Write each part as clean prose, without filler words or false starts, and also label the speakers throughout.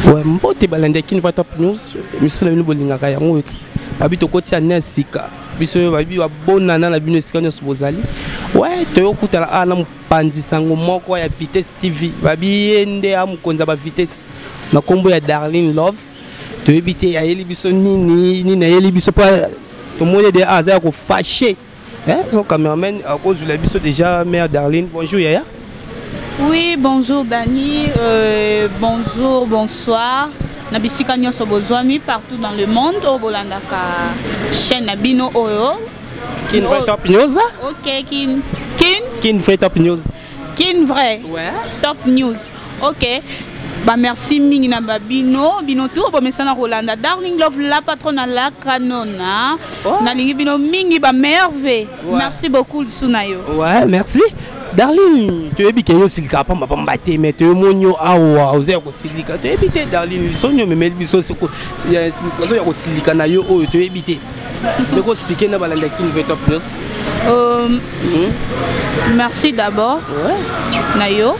Speaker 1: Ouais, mbote balande qui ne va top news, monsieur le bolinga kaya ngoti. Babi to koti ya nesika. Biso babi wa bonana na bino sika nyos bozali. Ouais, to kutala ana mpandi sango moko ya Vitesse TV. Babi ende amukonza ba Vitesse. Na kombo ya Darling Love. To ebite ya yeli biso ni na yeli biso pa to mone de aza ko fâché. Hein, son cameraman à cause de la biso déjà mère Darling. Bonjour Yaya.
Speaker 2: Oui, bonjour Dani, bonjour, bonsoir. Nabisika nyoso bozwami partout dans le monde au Bolandaka chaîne Nabino Oyo.
Speaker 1: Kin vrai top news?
Speaker 2: OK,
Speaker 1: Kin vrai top news.
Speaker 2: Kin vrai.
Speaker 1: Ouais.
Speaker 2: Top news. OK. Bah merci mingi na babino bino tour bo mesana Rolanda Darling Love la patronne la canona. Oh. Na lingi bino mingi ba merveille. Ouais. Merci beaucoup Sunayo.
Speaker 1: Ouais, merci. Darling, tu es bien que silika pas mbate mais tu es monyo awa oser ko silika tu es bité Darling sonyo mais biso c'est ko ya ko silika na yo o tu es bité. De ko expliquer na balanda kin veut top news.
Speaker 2: Merci d'abord.
Speaker 1: Ouais.
Speaker 2: Nayo.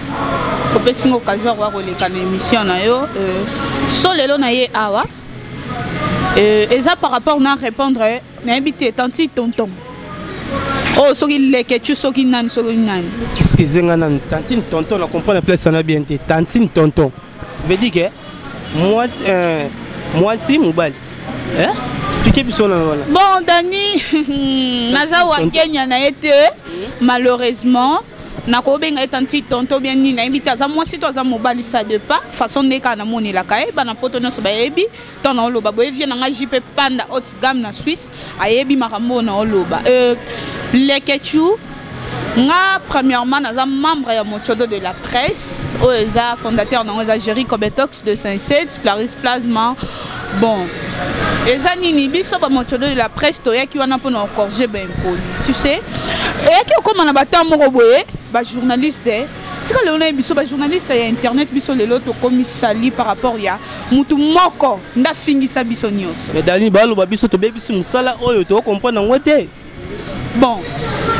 Speaker 2: Ko pesi occasion wa ko leka na émission nayo so lelo na ye awa. Et ça par rapport na répondre na habité tanti tonton. Oh, soki leke tu soki nani.
Speaker 1: Excusez-moi, tantine tonton, on comprend la place, ça n'a bien été. Tantine tonton. Veut dire que moi si Moubal. Hein?
Speaker 2: Bon, Dani, Naza wa Kenya na été malheureusement. Nakobenga etanti tonton bien ni na invité za moi si toi za mobali ça de pas façon neka na moni la kae bana poto no so ba yebi ton na loba boye vient na JP Panda haute gamme na Suisse ayebi makambo na loba les ketchou nga premièrement naza membre ya mochodo de la presse oza fondateur na oza Jerry Kobetox de Saint-Seth Clarisse Plasma bon eza nini biso ba mochodo de la presse to yaki wana pona corriger ben impoli tu sais et qui comme na batambo boye ba journaliste tika le on biso ba journaliste ya internet biso le loto comme sali par rapport ya mutu moko nda fingisa biso nyos
Speaker 1: mais Dani balo ba biso to bebisi musala oyo to comprendre ngote
Speaker 2: bon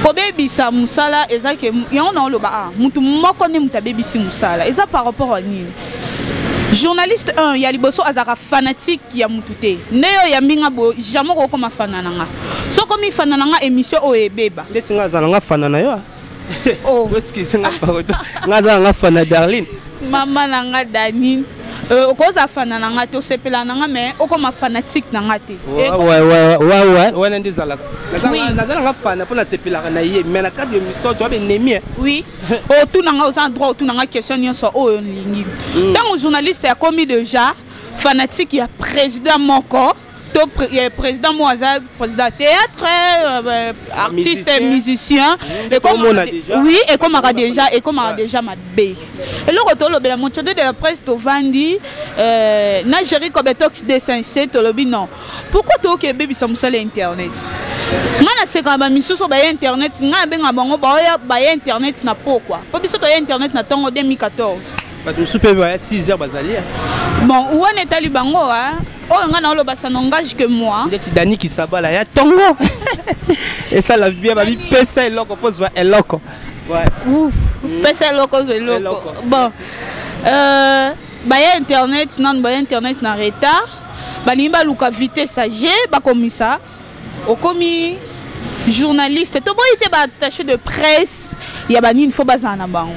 Speaker 2: ko bebisa musala ezake yon na lo ba mutu moko ne muta bebisi musala eza par rapport à nini journaliste 1 ya liboso azaka fanatique ya mutute neyo ya minga bo jamais ko koma fanana nga so komi fanana nga émission o ebeba
Speaker 1: ndeti nga za nga fanana yo
Speaker 2: oh
Speaker 1: excusez-moi pardon nga za nga fana Darling
Speaker 2: mama nanga Dani okoza fanana nga to sepela nanga mais okoma fanatique nanga te
Speaker 1: ouais nandi zalaka nazala nga fana pona sepela na ye mais na cadre de mission to be nemi
Speaker 2: oui o tout nanga aux droit tout nanga question nyonso o lingi tant journaliste a commis déjà fanatique ya président moko to président Moaza président théâtre artiste musicien et comme on a déjà oui et comme on a déjà ma B et le retour le montée de la presse to vandi na Jerry Kobetox de Saint-Seth to lobi non pourquoi to ke baby som sur internet ngana se ka ba misuso ba internet nga benga bango ba internet na pourquoi po biso to internet na tongo 2014
Speaker 1: ba to super 6h bazali
Speaker 2: bon où on est allé bango hein oh nga na loba ça n'engage que moi
Speaker 1: ndeti Dani qui sabala ya tongo et ça la bien ba bi pesa eloko pose va eloko ouais
Speaker 2: ouf pesa eloko bon ba internet non ba internet na retard ba limba luka vitesse sage ba comme ça au commis journaliste to boyite ba attaché de presse ya ba nini faut bazana bango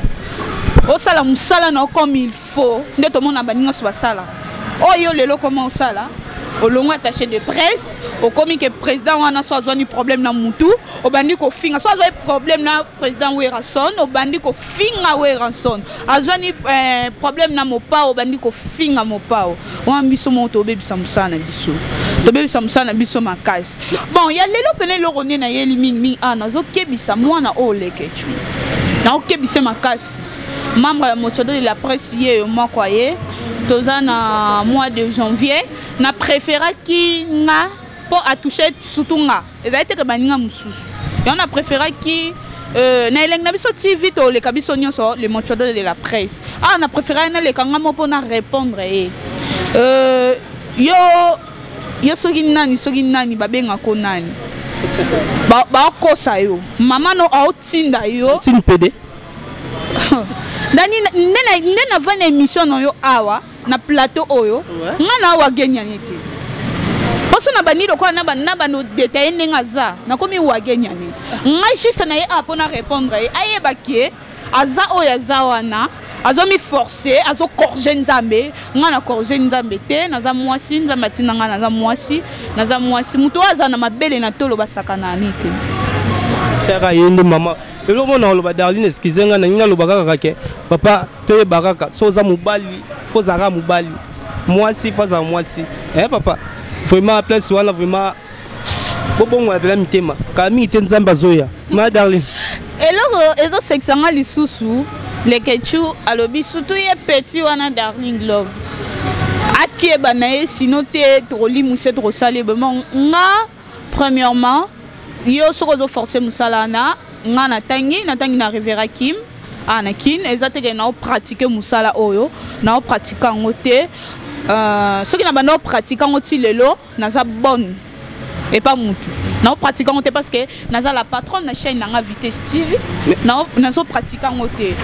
Speaker 2: au sala musala na comme il faut ndeto mona ba ninga so basala oh yo lelo comment ça là au long attaché de presse au commis que président wana soit zoni problème na mutu au bandi ko finga soit zoni problème na président Werason au bandi ko finga Werason azoni problème na mopa au bandi ko finga mopa wa biso moto bebisa musana biso to bebisa musana biso makasi bon ya lelo pene lo rone na yeli mingi nazo kebisa mwana o lekechu na okebisa makasi membre ya mochodo de la presse ye moi croyez dans mois de janvier na préféré qui nga pour à toucher surtout nga et ça a été que baninga mususu et on a préféré qui na eleng na biso TV to le kabiso nyonso le mochodo de la presse on a préféré na le kanga mo pour na répondre yo soki nani babenga ko nani ba kosa yo mama no autinda yo
Speaker 1: tin pede
Speaker 2: Dani nena vana émission no yo awa na plateau oyo nga na wagenyani te poso na bani lokola na bano détaillé ndenge aza nakomi wagenyani nga juste na ye apona répondre ye ayeba ke aza oyo aza wana azomi forcé azo corriger nzambe nga na corriger nzambe te naza mwasi nzambe atinda nga naza mwasi mutu aza na mabele na tolo basakana ani te
Speaker 1: teka yende mama elo mona loba Darline excusez nga na nyina loba kaka ke papa toye bakaka so za mobali fo zaka mobali mwasi fo za mwasi papa vraiment place wana vraiment bobongo la mitema kami te nzambe azoya ma Darline
Speaker 2: eloko ezo sexanga lisusu lekechu alobi surtout ye petit wana Darling Love akeba na ye sino te troli muset rosale bement nga premièrement yo soko zo forcer musala na nga natangi na Rivera Kim anakin ezateke na pratiquer musala oyo na pratiquer ngote soki na bana pratiquer ngoti lelo naza bonne et pas mutu na pratiquer ngote parce que naza la patronne na chaîne na Vitesse TV na so pratiquer ngote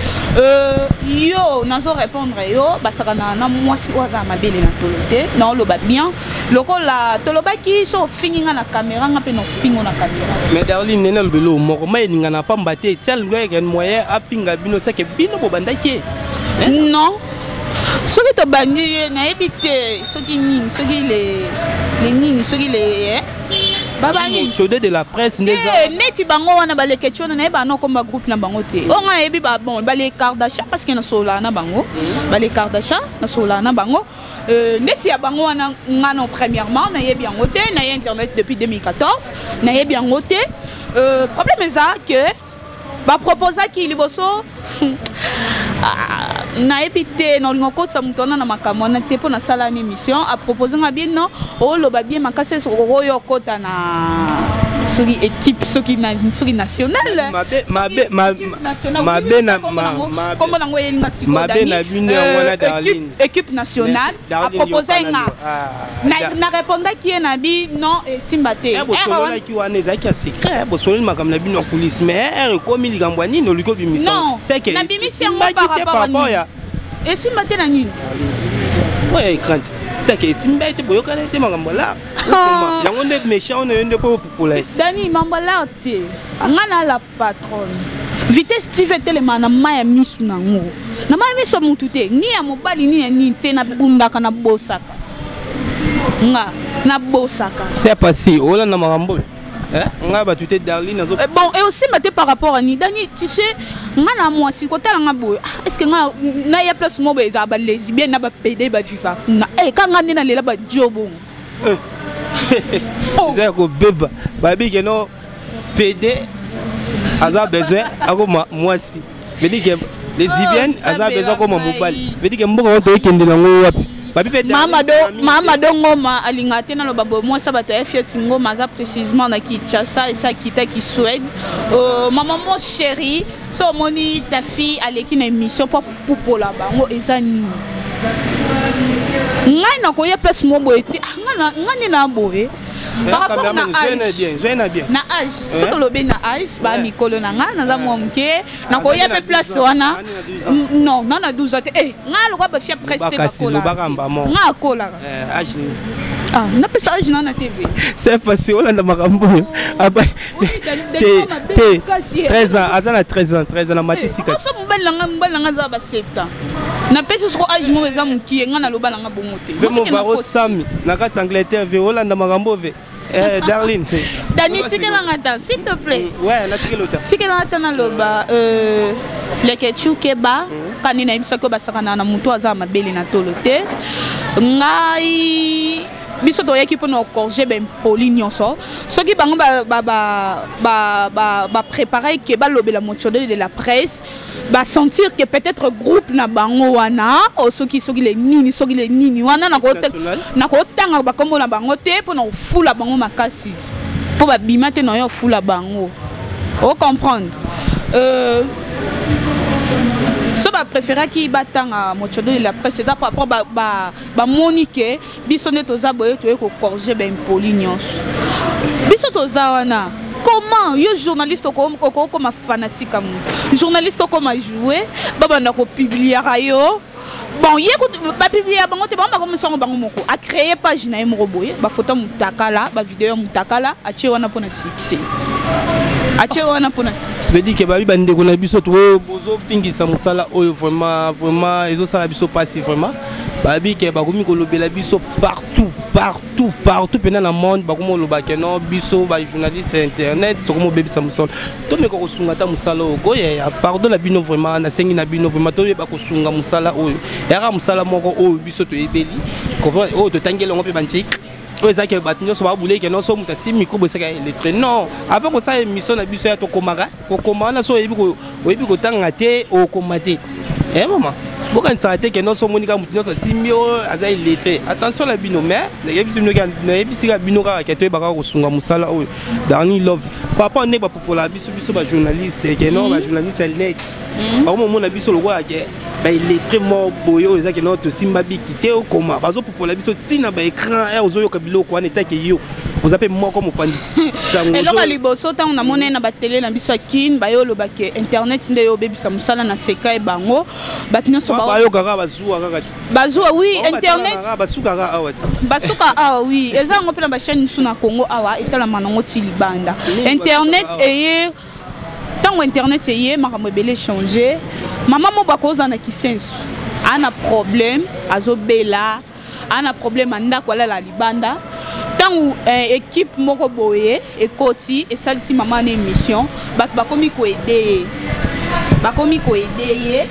Speaker 2: yo nazo répondre yo basaka na mwasi waza mabele na tolote na loba bien lokola tolobaki so finginga na caméra nga pe no fingo na caméra
Speaker 1: mais Darline nena lobelo moko mai ninga na pamba te tel ngwe moyen a pinga bino seke bino bo bandaki
Speaker 2: non soki to bandi na ebite soki nini soki les nini soki les babani
Speaker 1: chodé de la presse
Speaker 2: neti bango wana baleke chona na eba no komba groupe na bango te o nga ebi ba bon bale carte d'achat parce que na sola na bango bale carte d'achat na sola na bango neti ya bango wana ngano premièrement na yebi yango te na internet depuis 2014 na yebi yango te problème eza que ba proposa ki liboso na épité na lingo kotsa mutona na makambo na te po na sala ni émission a proposer nga bien non o loba bien makase so oyo kota na soki équipe soki nationale mabe na comme nango yelinga siko dani équipe nationale a proposer nga na répondre qui na bi non simbate
Speaker 1: bosolo ki wana ezaki secret bosolo makambo na bino police mais comme ligambwani no liko bimisa
Speaker 2: c'est que na bimisi yango par rapport à et si matin na nini
Speaker 1: ouais crainte c'est que si mbete boyokana te makambo la yango nde méchant on est po populaire
Speaker 2: Dani mambola te ngana la patronne Vitesse TV telema na maya misu nango na maya misu mutu te ni ya mobali ni ya ni te na bundaka na bosaka nga na bosaka
Speaker 1: c'est passé ola na makambo nga ba tuté Darline nazo
Speaker 2: bon et aussi maté par rapport à ni Dani tu sais nga na moi si ko tala nga boy est-ce que nga na ya place mo ba ba lesbienne na ba PD ba viva na ka nga na lela ba jobo
Speaker 1: c'est ko beba ba bi que non PD a besoin akoma moi si veut dire que lesbienne a besoin comme mobile veut dire que mbongo to ikende nango wapi
Speaker 2: Mama do ngoma alinga te na lo babo moi ça bato fioti ngoma za précisément na Kinshasa et ça kita ki Suède maman mon chéri so moni ta fille aleki na émission pour la bango ezani ngai na ko ya place mo boete ngani na boye par rapport na âge na âge ce que lobe na âge ba mikolo na nga na za moke na ko ya pe place wana non na 12 ans nga lo ba fia prester bakola nga kola
Speaker 1: âge
Speaker 2: na pesa âge na TV
Speaker 1: c'est facile on a makambo aba 13 ans azana 13 ans na matisika
Speaker 2: so mbala nga za ba 7 ans na pesa so âge mo za mukie nga na loba nga bongote
Speaker 1: mo varo sami na kati Angleterre ve Hollande makambo ve Darline
Speaker 2: Dani tikela ngata s'il te plaît
Speaker 1: ouais na tikela
Speaker 2: ngata na loba leke chukeba kanina imisa ko basakana na mutu aza mabele na tolote ngai biso to yaki pour nous corriger ben poli nyonso soki bango ba préparer ke ba lobela mochode de la presse ba sentir que peut-être groupe na bango wana o soki les nini wana na ko tanga ba kombo na bango te pour nous fula bango makasi pour ba bimate no yo fula bango o comprendre so ba préférer qui batanga mochodo de la presse c'est par rapport ba monique biso ne toza boye to ko corriger ben poli nyonso biso toza wana comment yo journaliste comme fanatique journaliste comme jouer baba na ko publier yo bon yé ba publier bango te bango comme songo bango moko a créer page na yemo boye ba photo mutakala ba vidéo mutakala a tie wana pona succès a tie wana pona succès
Speaker 1: veut dire que ba bande ko na biso to bozo fingisa musala oyo vraiment ezo sala biso passer vraiment ba bi ke ba komi ko lobela biso partout pendant le monde ba komo lobaka non biso ba journaliste internet to komo bebisa musala to me ko sunga ta musala ogo ya pardon la bino vraiment na sengi na bino vraiment to ba ko sunga musala oyo ya musala moko oyo biso to ebeli comprendre oyo to tangela ngo pe banchi oyo za ke batinyo so ba bule ke non so mutasi micro bo seka lettre non avant ko sa émission na biso ya to komaka ko komana so yebi ko tanga te o komate maman boka nsate ke non so monika mutinyo so timio aza lettre attention la bino mais na yebi ka bino ka ke to ba ko sunga musala oyo Darling Love papa ne ba popola biso ba journaliste ke non ba journaliste net ba mo mona biso lo kwa ke ba lettre mo boyo eza ke non to simba bikite o koma bazo popola biso tina ba écran e ozo yo kabilo kwa neta ke yo vous appelez moi comme pandi
Speaker 2: et là liboso ta on a monné na ba télé na biso kin ba yo lo ba ke internet nde yo bebisa musala na seka e bango batinyo so
Speaker 1: ba yo kaka bazuwa kaka
Speaker 2: bazuwa oui internet
Speaker 1: basuka kaka awati
Speaker 2: basuka awa oui eza ngo pena ba chaîne suna Congo awa etala manango ti libanda internet eye tango internet eye makambo ebele changer maman mo bakoza na kisensu ana problème azobela ana problème andako la libanda tango équipe moko boye ekoti esalisi maman na émission bakomi ko aider ye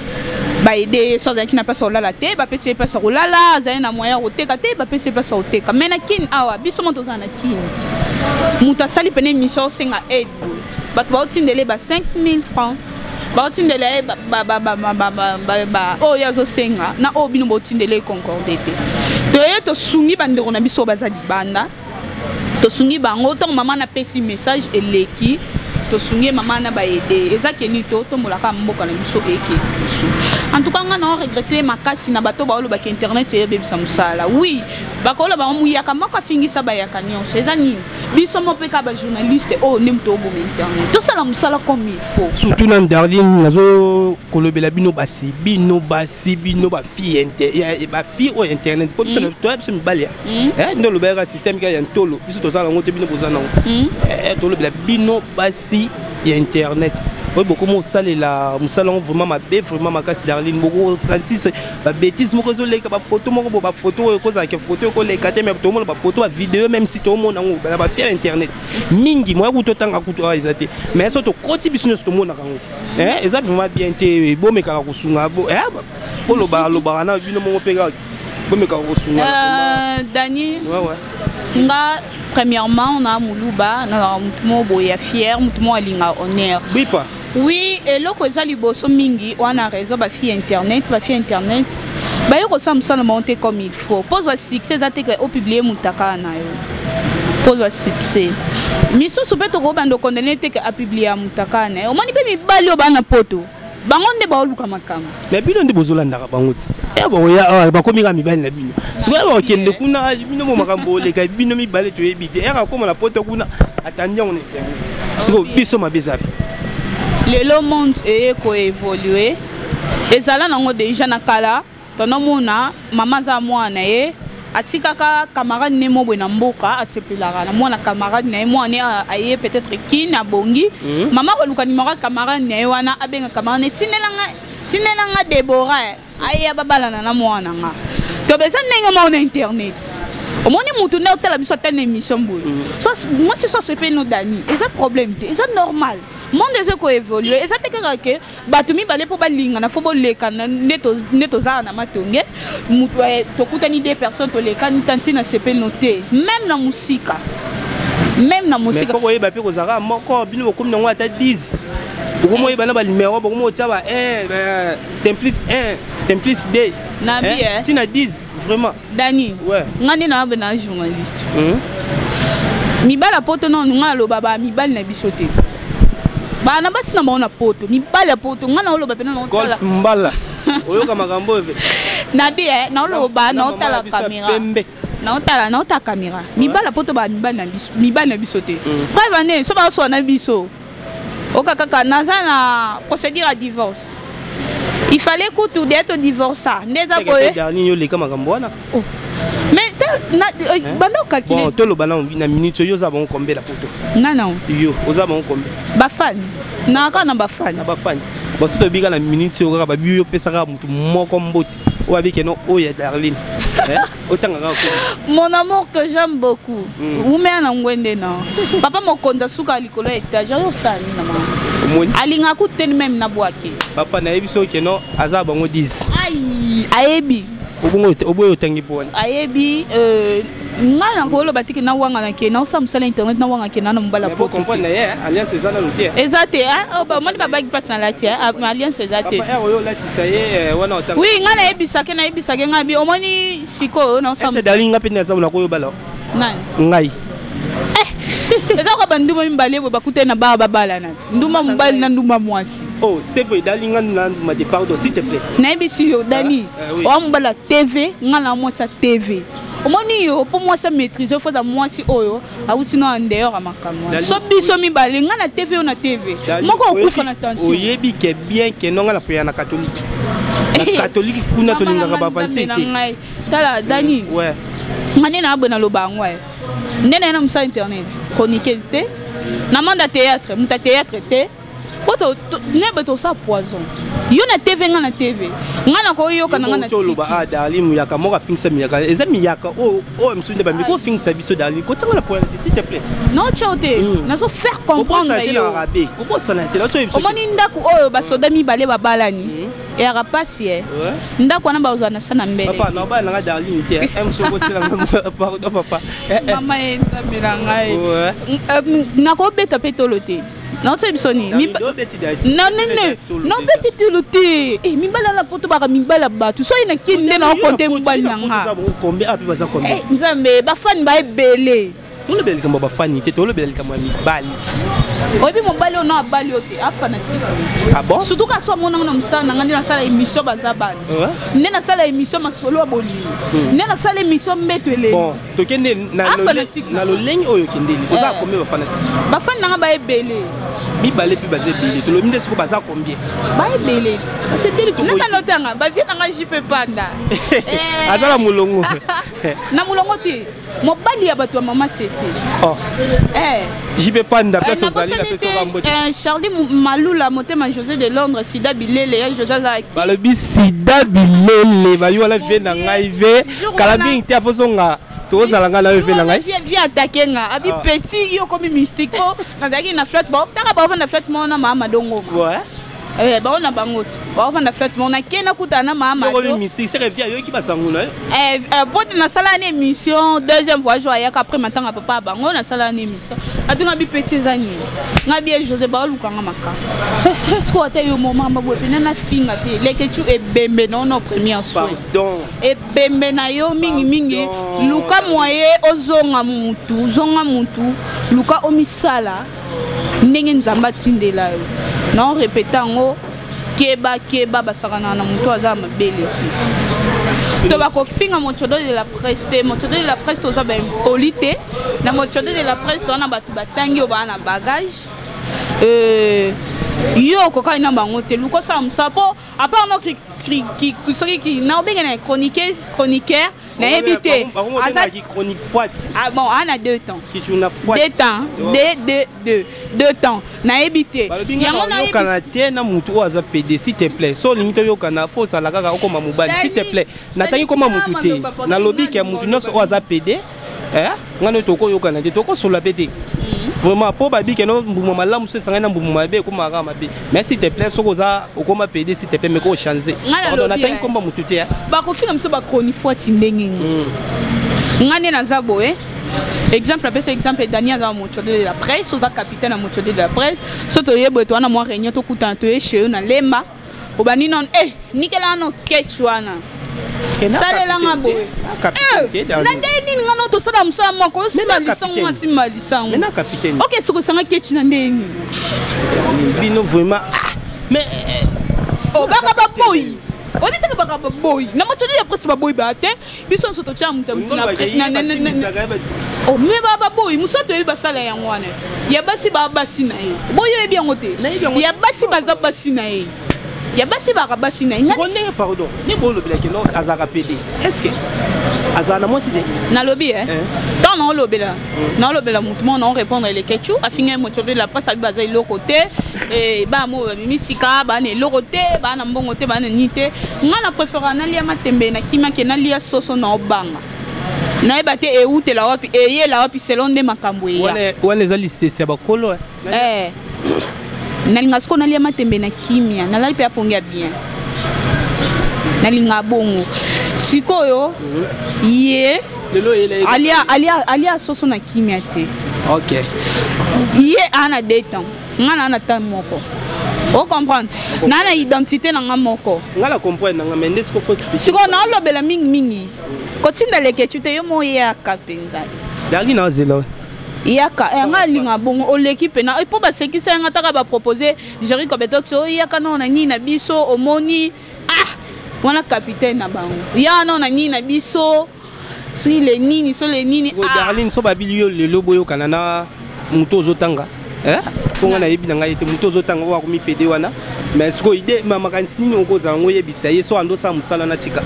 Speaker 2: ba aider so dans qui n'a pas sur la té ba pese pas sur la za na moyen oteka te ba pese pas sur oteka mais na kin awa biso moto za na kin muta sali pene émission senga aide ba otindele ba 5000 francs ba otindele ba o ya zo senga na o bino otindele concordé te to sungi bandeko na biso baza libanda to sungi bango to maman na pesi message eleki to sungi maman na ba aider ezaki ni to molaka mboka na biso eke en tout cas nga na regretter makasi na bato ba oloba ke internet e bebisa musala oui bakolo ba muyaka moko fingisa ba yaka nyonso ezani biso mo pe ka ba journaliste o nemto bo internet to sala musala comme il faut
Speaker 1: surtout na Darling nazo kolobela bino ba fille inter ba fille o internet pour biso to biso mibale ndo lobera système ka ya ntolo biso to sala ngote bino bozana to lobela bino basi ya internet oui beaucoup mon salle là mon salon vraiment ma bé vraiment ma casse Darling beaucoup senti ba bêtise moko zo leka ba photo moko ba photo ko za ke photo ko leka te mais to mo ba photo ba vidéo même si to mo nango ba faire internet mingi moi ko to tanga ko to ezate mais so to koti biso to mo na kango eza vraiment bien te bo me kala ko sunga bo lo ba na bino mo pega bo me kala ko sunga
Speaker 2: Dani nga premièrement on a Muluba na mutumo boya fier mutumo alinga honneur
Speaker 1: oui pas
Speaker 2: oui et loko ezali boso mingi on a raison ba fi internet ba yo ko samsana monter comme il faut pose wa succès za te que au publier mutaka na yo pose wa succès miso sopeto ko bando condamner te que a publier mutaka na yo moni pe mi bali o bana poto bango nde ba oluka makamba
Speaker 1: mais bino nde bozolanda ka bango ti ba ya ba komi ka mibali na bino sikoyo ba kende kuna bino mo makambo le ka bino mibali to ebite era koma na poto kuna atandi on internet siko biso mabeza
Speaker 2: le monde est évolué ezala nango déjà na kala tonomona mama za mwana ye atikaka camarade ne mo bwe na mboka asepelaka na mwana camarade na ye mwana aye peut-être qui na bongi mama ko luka numéro camarade na ye wana abenga camarade tinelanga Deborah aye babalana na mwana nga to beza ndenge mo na internet omoni mutu na otala biso telle émission boye so moi si so sepe no Dani eza problème te eza normal monde eze ko évoluer eza te que batumi balé po balinga na fo boleka neto za na matonge mutu to kutani des personnes to leka ni tantina sepe noté même na musika mais faut
Speaker 1: voyer ba pe ko zara moko bino ko mnongo ata 10 beaucoup moi bana ba numéro beaucoup moi tia ba simplice 1 simplice 2
Speaker 2: na bien
Speaker 1: tina 10 vraiment
Speaker 2: Dani
Speaker 1: ouais
Speaker 2: ngani na ba na journaliste mibala poto non nga lo baba mibali na bisote bana basi na baona poto mibala poto nga na lo bapena no
Speaker 1: golf mbala oyoka makambo eve
Speaker 2: na bien na lo ba na otala caméra na otala caméra mibala poto ba mibali na bisote kwa vane so ba so na biso okaka naza na procédure à divorce Il fallait que tu d'être divorcé. Mais bando calculer.
Speaker 1: Bon, tout le ballon na minute yo za bon combien la photo.
Speaker 2: Non.
Speaker 1: Yo, oza bon combien.
Speaker 2: Bafan. Na ka na bafan.
Speaker 1: Na bafan. Bon si to biga na minute yo ka ba biyo pesa ka mutu moko mbote. O abi ke no o ya Darlene. Autant ka ko.
Speaker 2: Mon amour que j'aime beaucoup. Ou me na ngwende na. Papa mokonda suka likolo etage yo sani na mama. Alinga ku ten même na boake.
Speaker 1: Papa na ebiso ke no aza bango 10.
Speaker 2: Ai, ayebi.
Speaker 1: Oboyo tangi pona.
Speaker 2: Ayebi ngana ko lo batiki na wanga na ke na usamsala internet na wanga ke na mbala
Speaker 1: po. Pour comprendre ya alliance ezana lutia.
Speaker 2: Ezate ah ba moni baba qui passe na la tia alliance ezate.
Speaker 1: Papa ero yo la tisaye wana otanga.
Speaker 2: Oui ngana ebisake ngabi omoni siko na usam.
Speaker 1: C'est dalinga pe na za na ko yo bala.
Speaker 2: Nani?
Speaker 1: Ngai.
Speaker 2: Eza ko banduma mbale bo bakute na ba babala na. Nduma mbali na nduma mwasi.
Speaker 1: Oh, c'est vrai dalinga na ma de pardon s'il te plaît.
Speaker 2: Na ebisi yo dani. O mbala TV ngana mo sa TV. Omoni yo pour moi ça maîtriser faut da moi si oyo awuti no en dehors amakamwa. So biso mi bale ngana TV na TV. Moko okufa na tension.
Speaker 1: Oyebi ke bien ke no ngala priya na catholique. Na catholique kuna to linga ba fancy te.
Speaker 2: Tala dani.
Speaker 1: Ouais.
Speaker 2: Ngane na abona lo bangwa. Nene na msa internet. Chronique te. Na manda théâtre, muta théâtre te. Poto nebe to sa poison. Yo na TV ngana TV. Ngana ko yo kana ngana.
Speaker 1: Cholo ba Darlene muyaka moka fixa miyaka. Eza miyaka msunde ba miko fixa biso Darlene. Ko tsanga la point s'il te plaît.
Speaker 2: Non chote. Na so faire comprendre yo.
Speaker 1: Ko bossa na te.
Speaker 2: Omoni ndaku oyo ba soda mi bale ba balani. Et à rapasser. Ndaku na ba uzana sana mbele.
Speaker 1: Papa na ba na Darlene te. Mso ko tsela pardon papa.
Speaker 2: Mama enta milangai. Na ko beta petolote. Non c'est bisoni. Non beti tuluti. Eh mi bala la poto ba mi bala ba. Tu so ina kinde na konte mbali nga.
Speaker 1: Combien api baza combien?
Speaker 2: Eh nzambe ba fan ba ebele.
Speaker 1: Tout le bel kamba ba fani te tout le bel kamba mi bali.
Speaker 2: Obi mo bali ona bali ote afana ti.
Speaker 1: Ah bon?
Speaker 2: Surtout ka so mona na msana ngandi na sala émission bazabani. Ne na sala émission masolo aboli. Ne na sala émission mbetwele.
Speaker 1: Bon, to kende na lo leng oyo kendeli. Oza combien ba fana ti?
Speaker 2: Ba fan nga ba ebele.
Speaker 1: Mi balé puis basé belé to lo minde siko baza combien?
Speaker 2: Ba ebele.
Speaker 1: C'est belé to boy.
Speaker 2: Na notanga ba vient nga jipe panda.
Speaker 1: Azala mulongo.
Speaker 2: Na mulongo te. Mo bali ya bato mama Cécile.
Speaker 1: Oh. JP Panda place aux alliés la personne rambote.
Speaker 2: Charlie Maloula motema José de Londres Sida Bilele ya José Zaki.
Speaker 1: Ba le bi Sida Bilele ba yo la vie na ngai ve kala bi nte afosonga to zalanga na ve na ngai.
Speaker 2: Viens attaquer nga abi petit yo comme mystique ko na zaki na flat ba taka ba na flat mo na mama dongo.
Speaker 1: Ouais.
Speaker 2: Ba on a bangote. Ba on a flat mo na kena kutana mama.
Speaker 1: Yo mystique c'est revient yo ki basanguna.
Speaker 2: Pour na sala une émission deuxième fois joya qu'après maintenant papa bango na sala une émission. Atunga bi petit zani. Ngabi José ba lukanga maka. Sko ata yo moment ba bope na finga te. Leke tu e bembe non première soin.
Speaker 1: Pardon.
Speaker 2: E bembe na yo mingi luka moye ozonga mutu. Luka omisala ndenge nzamba tindela yo. Non répétant keba basakana na mutu aza mabele ti. To ba ko finga mochodo de la presse te mochodo de la presse to za ba impolite na mochodo de la presse to na batu batangi o ba na bagage yo ko ka ina bango te luko sa msapo à part no qui na obenga na chroniqueur na éviter
Speaker 1: azaki chronique foite.
Speaker 2: Ah bon on a 2 temps
Speaker 1: qui sur na foite
Speaker 2: 2 temps 2 temps na éviter
Speaker 1: yango na kanate na mutu o aza PD s'il te plaît so limito yo kana fo sala kaka okoma mobali s'il te plaît natangi koma mutu te na lobby ke mutu nyonso o aza PD ngano toko yo kana te toko sola PD. Vraiment pour babi que non mbuma malamu se sanga na mbuma be ko mara mabe mais s'il te plaît sokoza okoma PD s'il te plaît mais ko changer on attend komba mututé
Speaker 2: ba ko finga mso ba chronique fois ndenge ngane na zabo exemple après exemple Daniel za mochodo de la presse ou da capitaine na mochodo de la presse soto yebo to na mo réunion to kutanto chez na lemba obani non nikela no ketchwana salela ngabo na ndeni ngano to sala msa moko sala lisango asima lisango
Speaker 1: mais na capitaine
Speaker 2: OK soko sanga ketchi na ndeni
Speaker 1: bino vraiment mais
Speaker 2: baka ba boy obi taka baka ba boy na mochodo ya presse ba boy ba te biso soto cha mutam na oh me ba boy musoto yi basala ya ngwana ya basi ba basi na ye boyo e bien ngote ya basi baza basi na ye ya basi basi na
Speaker 1: inga pardon ni bolo bila que non azaka PD est-ce que azana moi c'est
Speaker 2: na lobby tant non lobby là non lobby là mutumo non répondre les questions a fini mo de la passe à baza le côté et ba mo misika ba ne le côté ba na mbongo te ba na nité ngana préfère na lia matembe na kima ke na lia soso na obanga na ebate e ute la wapi e ye la wapi selon de makambo ya
Speaker 1: wana ezali sese ba kolo
Speaker 2: nalinga siko nalia matembe na kimia nalali pe apongea bien nalinga bongo sikoyo ye alia soso na kimia te
Speaker 1: OK
Speaker 2: ye ana detan ngana ana tan moko o comprendre nana identité na ngamoko
Speaker 1: ngala comprendre nga mais ndesiko faut
Speaker 2: siko na lobela mingi kotinda leke tu te yo moya kapenza
Speaker 1: dali na zelo
Speaker 2: yaka nga linga bongo o l'équipe na po ba sekisa nga taka ba proposer Jerry Kobetok so yaka non na ni na biso omoni wana capitaine na bango ya non na ni na biso si le nini so le nini
Speaker 1: Darlene so babili yo le lobo yo kanana muto zotanga ponga na yebi na ngai te muto zotanga wa ko mi PD wana mais ce ko idée mama kanti nini oko zango yebisa ye so ando sa musala na tika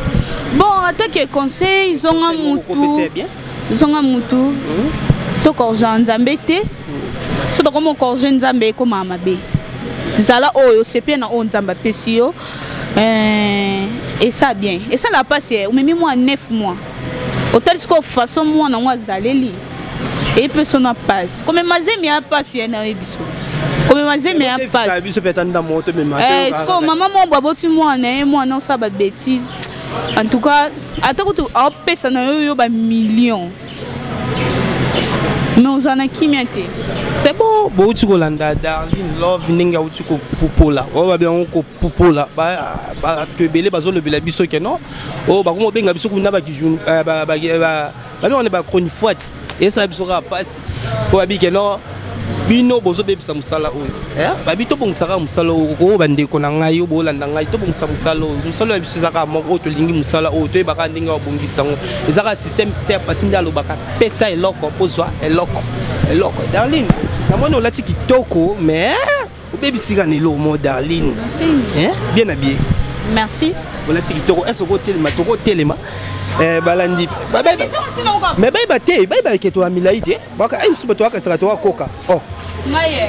Speaker 2: bon attaque conseil zonga mutu to korja nzambe te so to komo korja nzambe ko mama be zala oyo sepie na on nzamba pesio et ça bien et ça la passe ou même moi 9 mois hôtel ce façon moi na moi zaleli et personne na passe comme mazemi a passe na ebiso comme mazemi a passe
Speaker 1: biso petanda moto même
Speaker 2: ce que maman mo baboti moi na moi non ça ba bêtise en tout cas atako tu a pesa na yo ba millions mais on en a qui miate
Speaker 1: c'est bon bo tu ko landa Darlene love ninga uti ko popola o ba bien ko popola ba to belé bazo le bela biso ke non o ba ko benga biso ko na ba ki jour ba on est ba chronique forte et ça biso ka passe ko ba bi ke non bino bozo bebisa musala oyo ba bito bongsaka musala o bande ko na ngai o bolanda ngai to bongsa musala o musala biso zaka moko to lingi musala o to ba ka ndinga obongisa ngo ezaka système c'est passé ndalo baka pesa eloko pozwa eloko Darlene na mona olati kitoko mais o bebisika nelo mo Darlene bien habillé
Speaker 2: merci
Speaker 1: olati kitoko est-ce que telema toko telema balandi mais bay baté bay ba keto amilai te baka ay musuba to aka saka to koka
Speaker 2: ngaye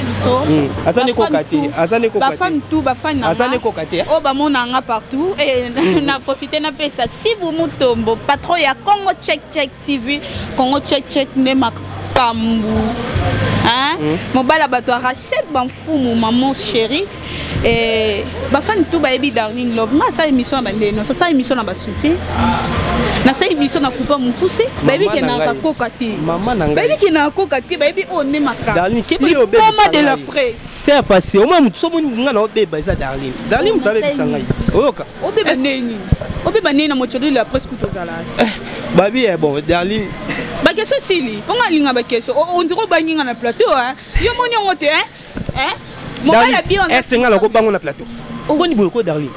Speaker 2: biso
Speaker 1: azane koka te azane koka te
Speaker 2: bafan tout bafan na
Speaker 1: azane koka te
Speaker 2: o ba mona nga partout et na profiter na pesa si vous mutombo patron ya Congo check TV Congo check ne makambu mobala bato Rachel Banfumu maman chérie et bafan tout ba ebi Darlene love nga sa émission bande non ça émission na ba soutien na sa émission na coupa mon poussé baby ki na koka te
Speaker 1: maman na ngai
Speaker 2: baby ki na koka te baby on ne maka
Speaker 1: Darlene ki yo beba
Speaker 2: de la presse
Speaker 1: c'est passé au moins so moni nga na beba za Darlene mutabe bisangai oyoka
Speaker 2: obeba neni na mochori la presse kutozala
Speaker 1: babi bon Darlene
Speaker 2: ba question sili ponga linga ba question on dirait ba ninga na plateau yo moni ngote mon la bien
Speaker 1: est-ce nga la ko bango na plateau boni boy ko Darlene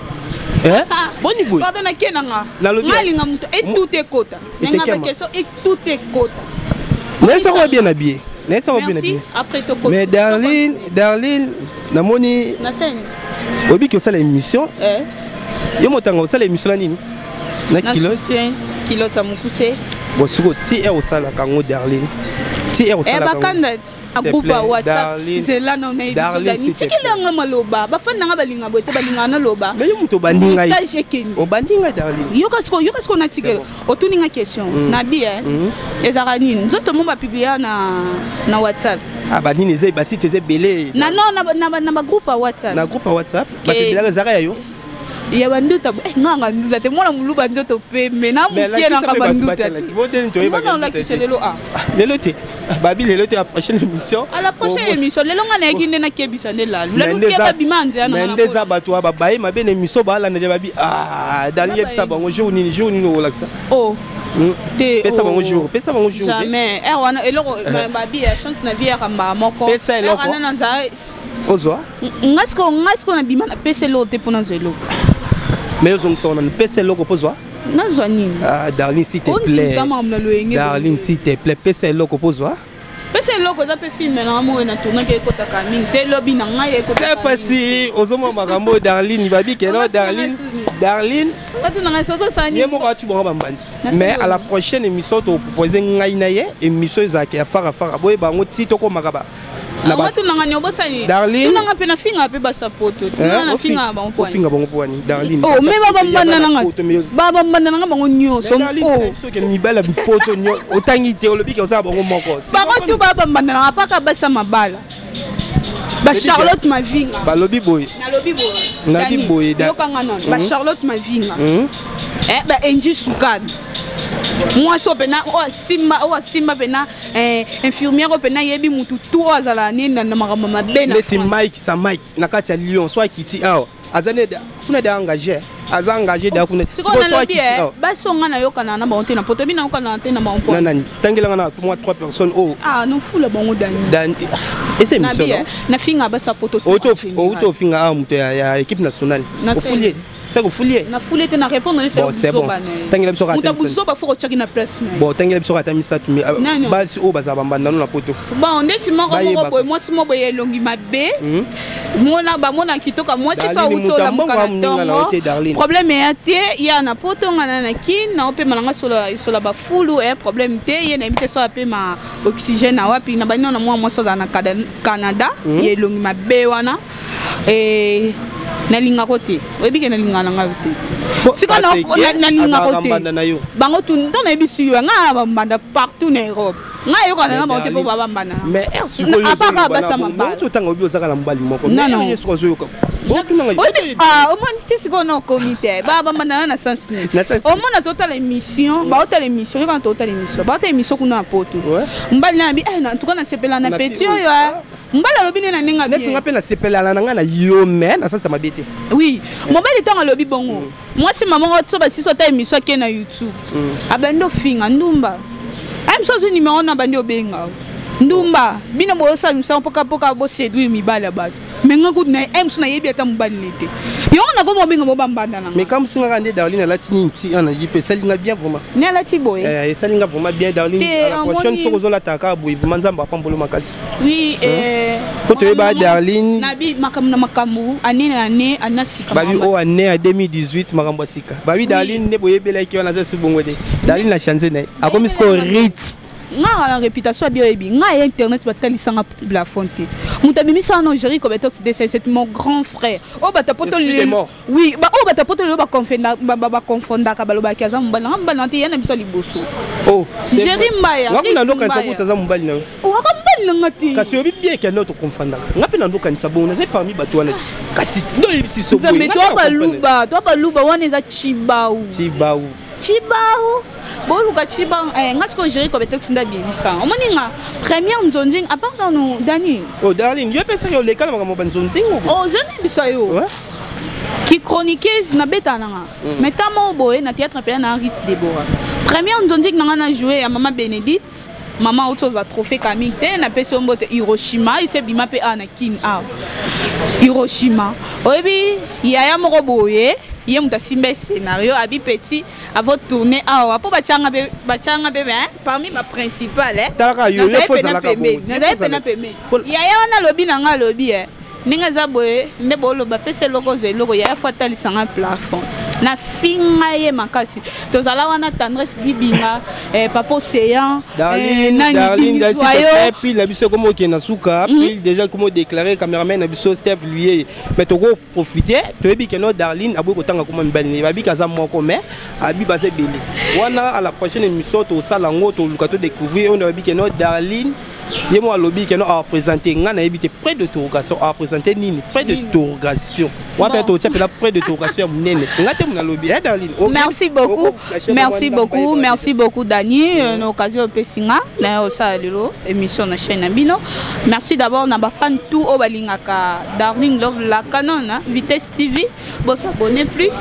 Speaker 1: boni boy
Speaker 2: pardon na kenanga ngalinga muto et tout est kota nga ba question et tout est kota
Speaker 1: mais ça va bien habillé
Speaker 2: après to kota
Speaker 1: mais Darlene na moni
Speaker 2: na scène
Speaker 1: obi que ça l'émission yo motanga ça l'émission la nini na
Speaker 2: kilo ta mukuse
Speaker 1: bon siko si au sala kango Darlene si au sala
Speaker 2: kango groupe WhatsApp c'est là non mais Darlene tikilanga maloba bafana nga balinga bote balinga na loba
Speaker 1: mais yo muto bandinga
Speaker 2: message keni
Speaker 1: o bandinga Darlene
Speaker 2: yo kasko na tikela otuninga question na bien ezaka nini nzoto mo ba publier na WhatsApp
Speaker 1: banini ezai basi teze belé
Speaker 2: na non na groupe WhatsApp
Speaker 1: na groupe WhatsApp ba publier zaka ya yo
Speaker 2: ya banduta nganga nduta te mona muluba nzoto pe mena mukie na banduta non la kiselelo
Speaker 1: lelo te babi lelo te la prochaine émission
Speaker 2: à la prochaine émission lelo nga na yaki na kebisa ne la lelo keba bimanze ana
Speaker 1: na ndeza bato ba baye mabe na émission ba la na babi Darlene yebisa bango jour nini olaksa pesa bango jour
Speaker 2: jamais wana eloko babi ya chance na vie ya kamba moko
Speaker 1: pesa eloko
Speaker 2: ana na nzai
Speaker 1: ozwa
Speaker 2: ngasko na bima na pesa eloko te pona zelo
Speaker 1: mais ils sont en PC logo pozwa
Speaker 2: nazwani
Speaker 1: Darlene s'il te plaît Darlene s'il te plaît PC logo pozwa
Speaker 2: c'est loco ça peut filmer na mo na tourner que kota kaming te lobby na ngai ko
Speaker 1: c'est passé ozomo makambo Darlene babi keno Darlene
Speaker 2: watu na ngasoto sani
Speaker 1: yemo ka tu bon bambandi mais à la prochaine émission to proposer ngai na ye émission ezaki ya fara boye bango ti to ko makaba
Speaker 2: na watu na ngani obosani
Speaker 1: Darlene
Speaker 2: na ngape na finga pe basa poto na finga ba ngopani
Speaker 1: finga bango poani Darlene
Speaker 2: oh me baba mbanda na ngani baba mbanda na bango nyoso
Speaker 1: oh so ke mibala poto nyo otangi te olobi ke osa bango moko
Speaker 2: bango tu baba mbanda na paka basa mabala ba Charlotte Mavinga
Speaker 1: balobi boy na boy
Speaker 2: da yokanga non ba Charlotte Mavinga ba Enji Sukani moi so pena o simba pena infirmière pena yebi mutu tout azala nina na makamba mabena
Speaker 1: leti Mike na kati ya Lyon soit kiti azane kuna da engagé da kuna
Speaker 2: soit kiti basonga na yokana na bonté na poto bina yokana na mampo
Speaker 1: nani tangela na moi 3 personnes
Speaker 2: non fula bongo
Speaker 1: dan et c'est mission
Speaker 2: na finga basa poto
Speaker 1: auto finga mutu ya équipe nationale au foulier c'est que foulier
Speaker 2: na foulier te na répondre c'est bon
Speaker 1: tangela biso
Speaker 2: muta buzoba faut checker na place
Speaker 1: bon tangela biso ata misatu mais basi o bazaba banda na poto
Speaker 2: bon ndeti moko boy moi si mo boye longi mabe mona kitoka moi c'est ça auto la mokana problème est ya na poto ngana na kin na ope malanga sola ba fulu problème te ye na imite so ape ma oxygène na wapi na bani na moi so na Canada ye longi mabe wana nalinga kote oyebike nalinga na ngai te siko nalinga kote bango tu ndona yebisu yo nga bambanda partout na Europe nga yoka na bango te po bambanda
Speaker 1: mais apaka basa mambala tu tanga obi osaka na mbali moko mais yesu ko yoka omoni ti siko na comité bambanda na sens ni omona total émission ba total émission yoka total émission ba total émission kuna poto mbali na bi na en tout cas na sepela na petit yo mbala lobi na ninga bien neti ngapena sepela na nga na yo mais na sasa mabete
Speaker 2: oui mobali tanga lobi bongo moi si maman to ba siso ta émission ke na YouTube abendo finga ndumba am so tu numéro na bandi obenga ndumba bino bo sa misa poka bo séduire mibala ba mais nga good na am so na yebi ata mbali nete yo na ko mobenga mo bambanda na
Speaker 1: mais comme singa kande Darlene latini nti ana jipe salinga bien vraiment
Speaker 2: ne lati boy
Speaker 1: salinga vraiment bien Darlene à la prochaine fois ozola taka boy vraiment nzamba pambolo makasi
Speaker 2: oui
Speaker 1: koto ba Darlene
Speaker 2: nabi makambu anina ne anasika
Speaker 1: babi o année à 2018 makambo sika babi Darlene ne boyebela ki wana za subongo de Darlene la chance na akomi sko rit
Speaker 2: nga la réputation bien ebi nga internet batalisanga la fonte mutabimisa en Algérie comme tox c'est mon grand frère o bata poto oui ba o bata poto ba confondaka ka baloba kaza mbala te yana biso liboso Algérie mbaya
Speaker 1: ngakuna ndoka nsabuta za mbali na
Speaker 2: o akambali ngati
Speaker 1: kasi obi bien que notre confondaka ngapi na ndoka nsabona c'est parmi batu wana kasi ndo yebisi so
Speaker 2: boy mais toi baluba wana eza chibau boluka chiba ngasko gérer comme texte ndabi bisa omoninga première nzonzing à part dans nous Dani
Speaker 1: Darlene yo pesa yo lekala makambo nzonzing
Speaker 2: jeune bisa yo qui chroniqueuse na beta nanga mais tamo boy na théâtre pe na Rit Deborah première nzonzing nanga na jouer à maman Bénédicte maman auto va trophée Camille te na pesa mbote Hiroshima ise bima pe ana kin Hiroshima oyebi yaya moko boye ye muta simbe scénario abi petit avant tourner awa po bachanga bebe parmi ma principale
Speaker 1: talaka yo le faut la
Speaker 2: peme yaya wana lobi nanga lobi ninga za boye ne bolo ba pese loko zeloko yaya fatali sanga plafond na finga ye makasi tozala wana tendresse dibinga papa océan
Speaker 1: Darlene et puis la biso comme qui na suka puis déjà comme déclaré cameraman na biso Steph lui mais to go profiter to ebi que no Darlene abo ko tanga comme mbali ba bi kaza moko mais abi ba se beli wana à la prochaine émission to sala ngo to lukato découvrir on ebi que no Darlene ye mo alobi que no a présenter ngana ebité près de interrogation a présenter nini près de interrogation wa pe to tchapela près de interrogation nene ngate mo alobi Darlene
Speaker 2: merci beaucoup Dani une occasion pesinga na osa lelo émission na chaîne na bino merci d'abord na ba fan tout o balingaka Darling Love la canon Vitesse TV bo s'abonner plus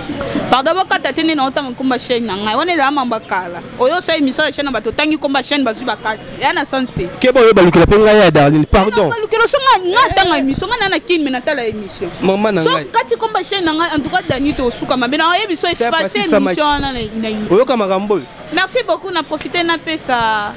Speaker 2: pardon ka tatene na otanga komba chaîne na ngai on la mamba kala oyo sa émission na chaîne ba to tangi komba chaîne ba zuba kati ya na santé
Speaker 1: balukela penga ya Darlene pardon
Speaker 2: balukela songa ngata émission na kin mais na tala émission
Speaker 1: maman na ngai
Speaker 2: so kati komba chaîne na ngai en tout cas Dani to suka mabe na yebiso effacer émission na
Speaker 1: oyoka makambo
Speaker 2: merci beaucoup na profiter na pesa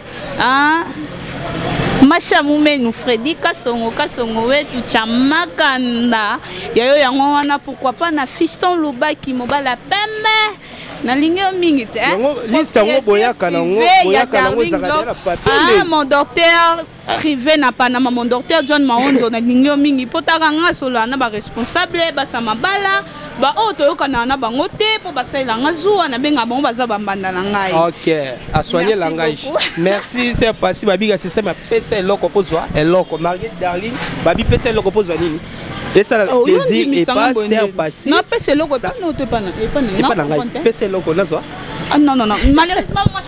Speaker 2: Masha Moumenu, Freddy Kasongo wetu Chamakanda. Yayo yango wana pourquoi pas na fiston Lubaki mobala pembe. Na ligne mingi te.
Speaker 1: Liste yango boyaka nango zakadela papier.
Speaker 2: Ah mon docteur privé na Panama, mon docteur John Maondo na ligne mingi potaka nga solo na ba responsable ba samabala ba oto kana na bango te po basala nga zuwa na benga bango baza bambanda na ngai.
Speaker 1: OK, a soigner langage. Merci, c'est passé babi système a PC loko pozwa et loko Marguerite Darling babi PC loko pozwa nini. Et ça le plaisir et pas c'est passé.
Speaker 2: Non PC loko pas non te pas non.
Speaker 1: PC loko na zo.
Speaker 2: Ah non malheureusement moi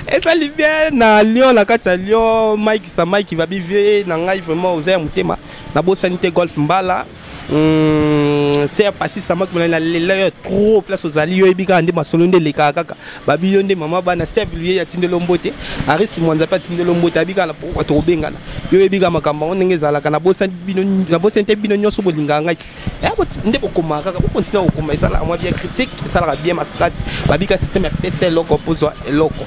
Speaker 1: et ça li bien na Lyon la carte Lyon Mike qui va vivre na ngai vraiment oser mutema na bo sanité golf mbala. C'est passé ça m'a que trop place aux alliés et bika ande masolo nde leka kaka babi yonde mama bana Steph lui ya tinde lombote arisi mwanza pa tinde lombote abika la pourquoi to bengana yo ebika makamba onenge zala kana bosa bino na bosa nte bino nyoso bolinga ngati ya nde bokoma kaka bo continue okoma ça la moi bien critique ça la bien makasi babika système ya PC loko pozo eloko